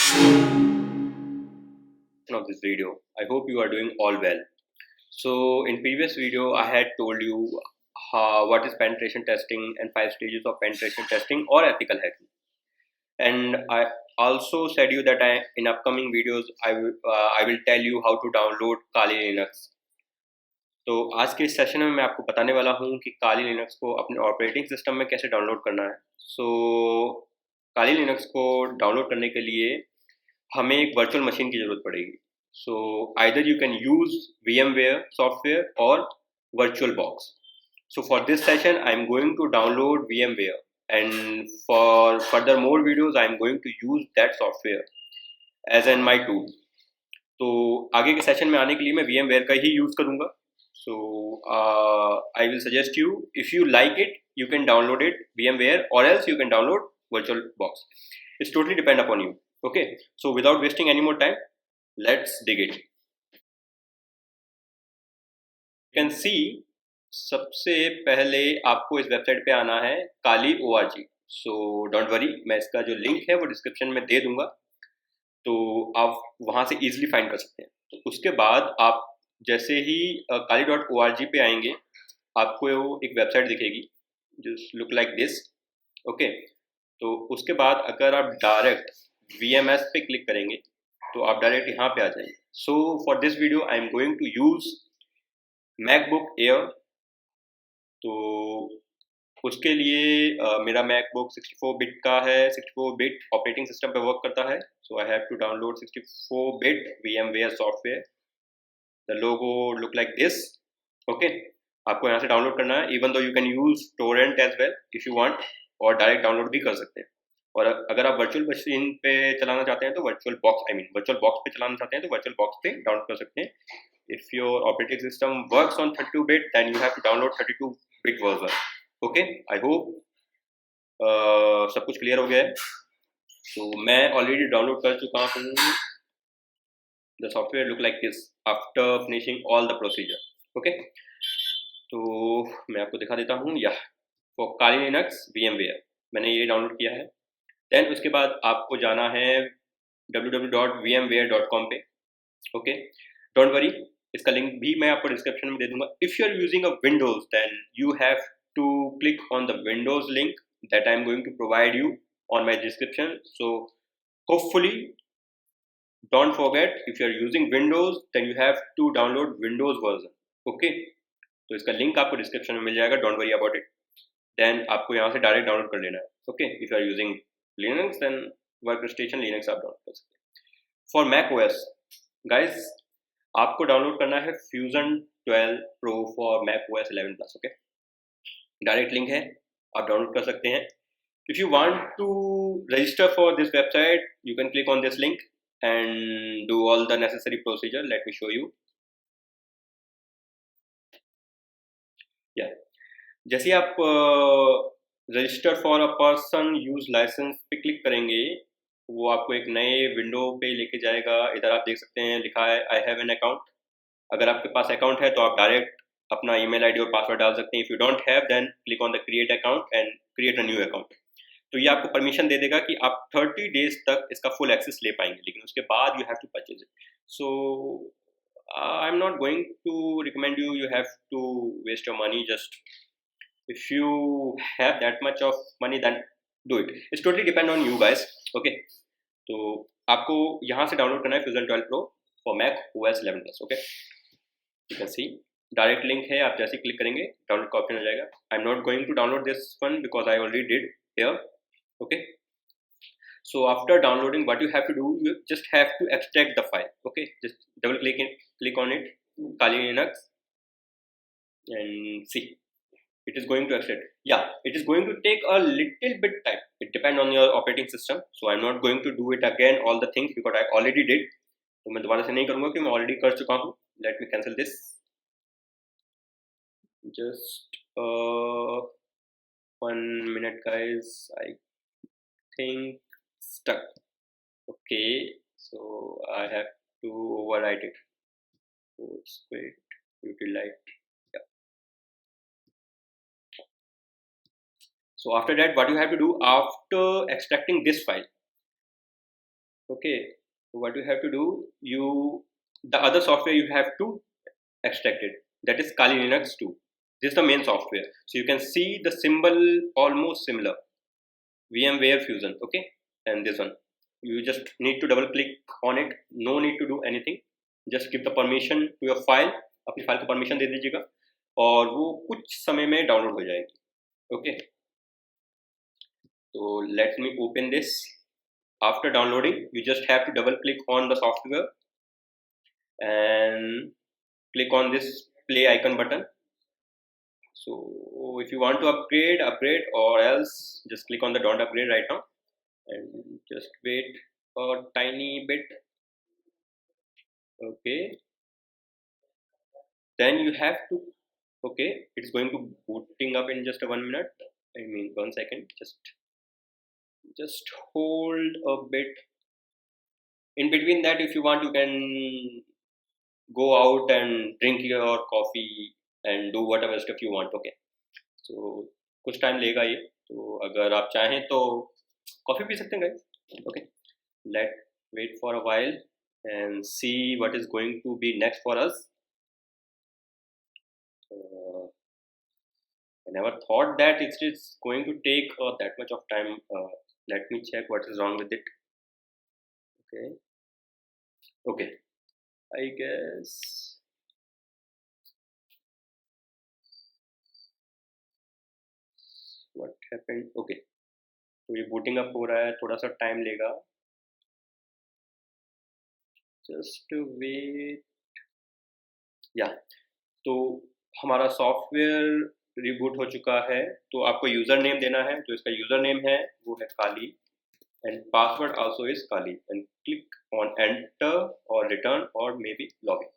Of this video. I hope you are doing all well. So in previous video I had told you what is penetration testing and 5 stages of penetration testing or ethical hacking. And I also said you that in upcoming videos I will tell you how to download kalilinux. तो आज के इस session में मैं आपको बताने वाला हूँ कि काली लिनक्स को अपने ऑपरेटिंग सिस्टम में कैसे डाउनलोड करना है. सो काली लिनक्स को डाउनलोड करने के लिए हमें एक वर्चुअल मशीन की ज़रूरत पड़ेगी. So either you can use VMware software or VirtualBox. So for this session, I'm going to download VMware, and for further more videos, I'm going to use that software as in my tool. तो आगे के session में आने के लिए मैं VMware का ही use करूँगा. So I will suggest you, if you like it, you can download it VMware, or else you can download VirtualBox. It's totally depend upon you. Okay. So without wasting any more time, let's dig it. You can see सबसे पहले आपको इस website पे आना है kali.org. So don't worry, मैं इसका जो लिंक है वो डिस्क्रिप्शन में दे दूंगा, तो आप वहाँ से इजीली फाइंड कर सकते हैं. तो उसके बाद आप जैसे ही kali.org पे आएंगे, आपको एक वेबसाइट दिखेगी just look like this. Okay. तो उसके बाद अगर आप डायरेक्ट VMS पे क्लिक करेंगे तो आप डायरेक्ट यहाँ पे आ जाएंगे. So for this video I am going to use MacBook Air. तो उसके लिए मेरा मैकबुक 64 बिट का है, 64 बिट ऑपरेटिंग सिस्टम पे वर्क करता है. So I have to download 64 bit VMware software. The logo look like this. Okay. आपको यहाँ से डाउनलोड करना है. Even though you can use torrent as well if you want, और डायरेक्ट डाउनलोड भी कर सकते हैं. और अगर आप वर्चुअल मशीन पे चलाना चाहते हैं तो वर्चुअल बॉक्स पे चलाना चाहते हैं तो वर्चुअल बॉक्स पे डाउनलोड कर सकते हैं. If your operating system works on 32 bit, then you have to download 32 bit version. Okay. I hope सब कुछ क्लियर हो गया है. तो मैं ऑलरेडी डाउनलोड कर चुका हूँ. The software look like this after finishing all the procedure. Okay. तो मैं आपको दिखा देता हूँ. यह फॉर काली लिनक्स VMware मैंने ये डाउनलोड किया है. देन उसके बाद आपको जाना है www.vmware.com पे. ओके. डोंट वरी, इसका लिंक भी मैं आपको डिस्क्रिप्शन में दे दूंगा. If you are using a Windows, then you have to click on the Windows link that I am going to provide you on my description. So hopefully don't forget, if you are using Windows then you have to download Windows version. Okay. तो इसका link आपको description में मिल जाएगा. Don't worry about it. Then आपको यहाँ से direct download कर लेना है. Okay. If you are using Linux, then Workstation Linux आप डाउनलोड कर सकते हैं. फॉर macOS गाइज, आपको डाउनलोड करना है Fusion 12 Pro for macOS 11 Plus. Okay. Direct link है, आप डाउनलोड कर सकते हैं. If you want to register for this website, you can click on this link and do all the necessary procedure. Let me show you. या जैसे आप register for a person use license पे click करेंगे, वो आपको एक नए window पे लेके जाएगा. इधर आप देख सकते हैं लिखा है आई हैव एन अकाउंट. अगर आपके पास अकाउंट है तो आप डायरेक्ट अपना ईमेल आईडी और पासवर्ड डाल सकते हैं. If you don't have, then click on the create account and create a new account. तो ये आपको परमिशन दे देगा कि आप 30 डेज तक इसका फुल एक्सेस ले पाएंगे, लेकिन उसके बाद you have to purchase it. So I am not going to recommend you have to waste your money. Just if you have that much of money, then do it. It's totally depend on you guys. Okay. तो आपको यहाँ से download करना है Fusion 12 Pro for macOS 11 Plus. Okay. You can see direct link है. आप जैसे click करेंगे डाउनलोड का ऑप्शन आ जाएगा. I am not going to download this one because I already did here. Okay. So after downloading, what you have to do, you just have to extract the file. Okay. Just double click on it, Kali Linux, and see. It is going to extract. Yeah, it is going to take a little bit time. It depends on your operating system. So I'm not going to do it again all the things because I already did. तो मैं दोबारा से नहीं करूँगा कि मैं already कर चुका हूँ. Let me cancel this. Just 1 minute, guys. I think stuck. Okay, so I have to overwrite it. So it's great. Utilize. So after that, what you have to do after extracting this file, Okay, what you have to do, the other software you have to extract it. That is kalilinux 2. This is the main software. So you can see the symbol almost similar. VMware Fusion. Okay, and this one. You just need to double click on it. No need to do anything. Just give the permission to your file. अपनी file को permission दे दीजिएगा और वो कुछ समय में download हो जाएगी. Okay. So let me open this. After downloading, you just have to double click on the software and click on this play icon button. So if you want to upgrade, or else just click on the don't upgrade right now and just wait a tiny bit. Okay, then you have to, okay, it's going to booting up in just 1 minute. I mean 1 second. Just hold a bit. In between that, if you want, you can go out and drink your coffee and do whatever stuff you want. Okay, so कुछ time लेगा ये, तो अगर आप चाहें तो coffee P सकते हैं guys. Okay, let wait for a while and see what is going to be next for us. I never thought that it is going to take that much of time. Let me check what is wrong with it. Okay, I guess what happened. Okay, तो ये booting up हो रहा है, थोड़ा सा time लेगा. Just wait. Yeah, तो हमारा सॉफ्टवेयर रिबूट हो चुका है. तो आपको यूजर नेम देना है. तो इसका यूजर नेम है वो है काली and password also is Kali, and click on enter or return or maybe login.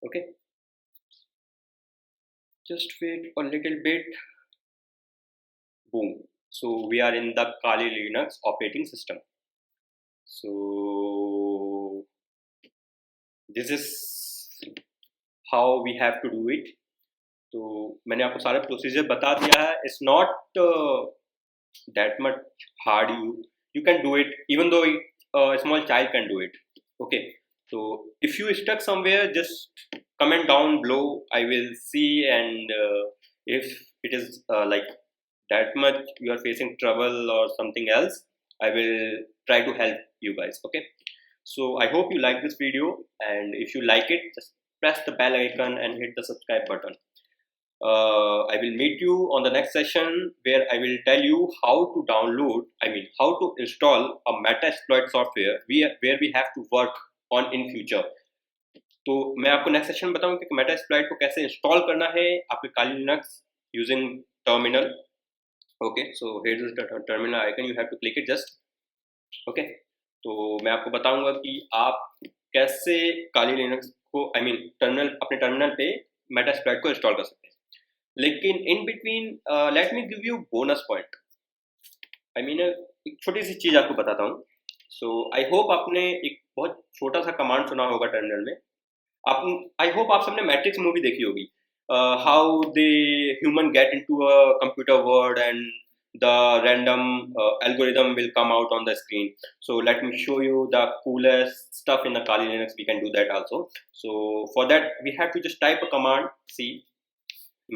Okay, just wait a little bit. Boom, so we are in the Kali Linux operating system. So this is how we have to do it. तो मैंने आपको सारा procedure बता दिया है. It's not that much hard. You can do it, even though a small child can do it. Okay, so if you stuck somewhere, just comment down below. I will see, and if it is like that much you are facing trouble or something else, I will try to help you guys. Okay, so I hope you like this video, and if you like it, just press the bell icon and hit the subscribe button. I will meet you on the next session where I will tell you how to download, how to install a Metasploit software where we have to work on in future. तो मैं आपको next session में बताऊंगा कि Metasploit को कैसे install करना है आपके Kali Linux using terminal. Okay, so here is the terminal icon. You have to click it just. Okay, तो मैं आपको बताऊंगा कि आप कैसे Kali Linux को अपने टर्मिनल पे Metasploit को इंस्टॉल कर सकते हैं. लेकिन in between let me give you bonus point. एक छोटी सी चीज आपको बताता हूँ. सो आई होप आपने एक बहुत छोटा सा कमांड सुना होगा टर्मिनल में. आई होप आप सबने मैट्रिक्स मूवी देखी होगी. How they human get into a computer world and the random algorithm will come out on the screen. So let me show you the coolest stuff in the Kali Linux. We can do that also. So for that we have to just type a command, c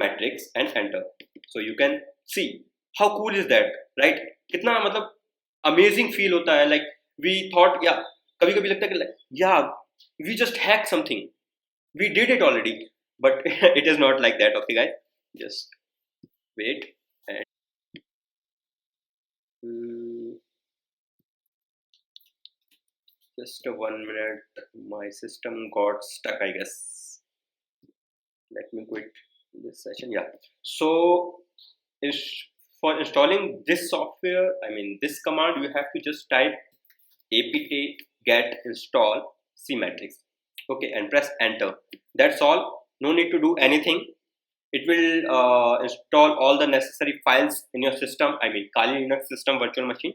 matrix, and enter. So you can see how cool is that, right? कितना मतलब amazing feel होता है. Like we thought, yeah, कभी कभी लगता है कि yeah, we just hacked something, we did it already, but it is not like that. Okay guys, just wait and just 1 minute. My system got stuck, I guess. Let me quit this session. Yeah, so for installing this software, this command, you have to just type apt get install cmatrix. Okay, and press enter. That's all. No need to do anything. It will install all the necessary files in your system. Kali Linux system virtual machine.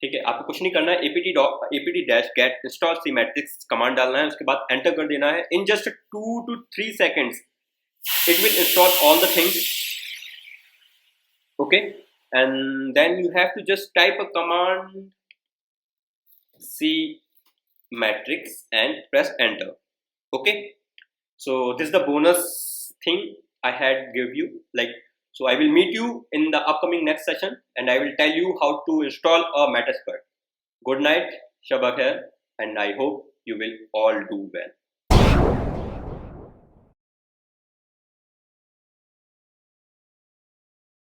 ठीक है, आपको कुछ नहीं करना है. apt-get install cmatrix command डालना है. उसके बाद एंटर कर देना है. In just 2 to 3 seconds it will install all the things. Okay, and then you have to just type a command see matrix and press enter. Okay, so this is the bonus thing I had give you. Like, so I will meet you in the upcoming next session, and I will tell you how to install a Metasploit. Good night, Shabak hai, and I hope you will all do well.